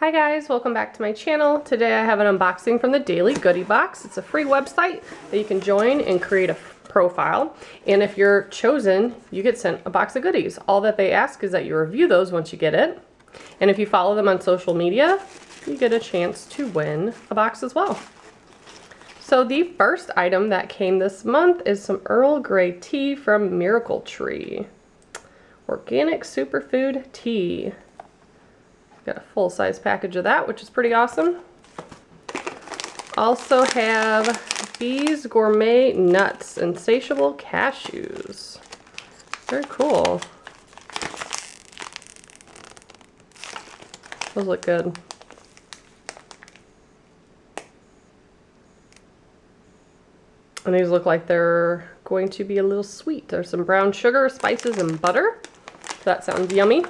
Hi guys, welcome back to my channel. Today I have an unboxing from the Daily Goodie Box. It's a free website that you can join and create a profile. And if you're chosen, you get sent a box of goodies. All that they ask is that you review those once you get it. And if you follow them on social media, you get a chance to win a box as well. So the first item that came this month is some Earl Grey tea from Miracle Tree. Organic superfood tea. Got a full-size package of that, which is pretty awesome. Also have B's Gourmet Nuts, Insatiable Cashews. Very cool. Those look good. And these look like they're going to be a little sweet. There's some brown sugar, spices, and butter. So that sounds yummy.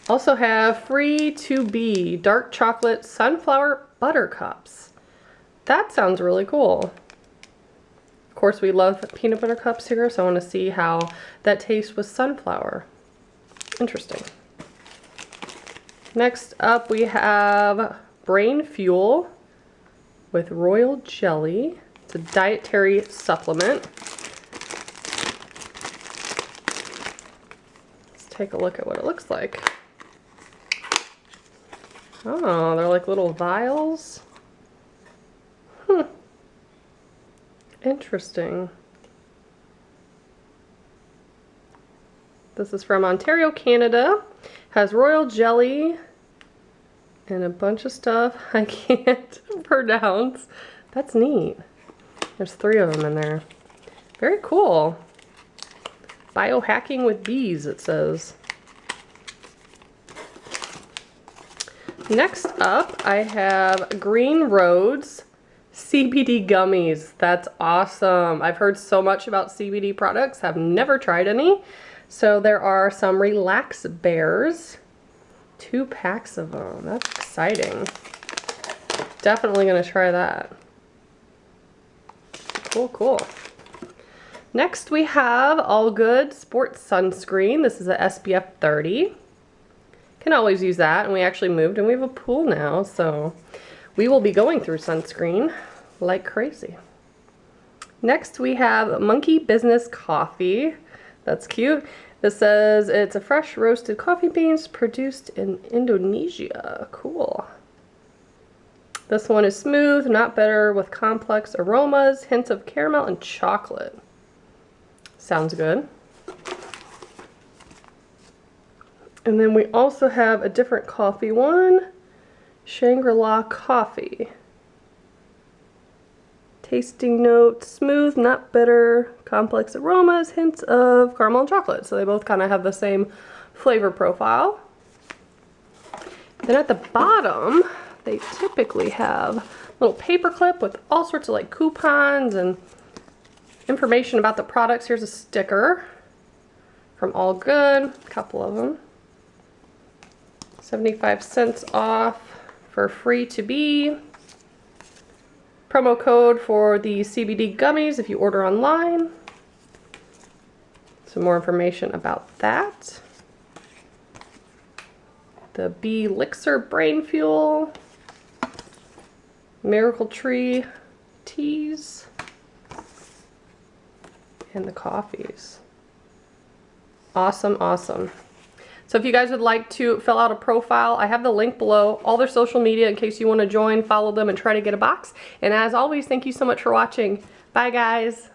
Also have free to be dark chocolate sunflower buttercups. That sounds really cool. Of course, we love peanut butter cups here, so I want to see how that tastes with sunflower. Interesting. Next up, we have Brain Fuel with royal jelly. It's a dietary supplement. Let's take a look at what it looks like. Oh, they're like little vials. Interesting. This is from Ontario, Canada. Has royal jelly and a bunch of stuff I can't pronounce. That's neat. There's 3 of them in there. Very cool. Biohacking with bees, it says. Next up, I have Green Roads CBD Gummies. That's awesome. I've heard so much about CBD products. Have never tried any. So there are some Relax Bears. 2 packs of them. That's exciting. Definitely going to try that. Cool, cool. Next we have All Good Sports Sunscreen. This is a SPF 30. Can always use that, and we actually moved and we have a pool now, so we will be going through sunscreen like crazy. Next we have Monkey Business Coffee. That's cute. This says it's a fresh roasted coffee beans produced in Indonesia. Cool. This one is smooth, not bitter, with complex aromas, hints of caramel and chocolate. Sounds good. And then we also have a different coffee one, Shangri La Coffee. Tasting notes, smooth, not bitter, complex aromas, hints of caramel and chocolate. So they both kind of have the same flavor profile. Then at the bottom, they typically have a little paper clip with all sorts of like coupons and information about the products. Here's a sticker from All Good, a couple of them. 75 cents off for free to be. Promo code for the CBD gummies if you order online. Some more information about that. The B.LXR Brain Fuel. Miracle Tree teas. And the coffees. Awesome, awesome. So if you guys would like to fill out a profile, I have the link below, all their social media in case you want to join, follow them, and try to get a box. And as always, thank you so much for watching. Bye, guys.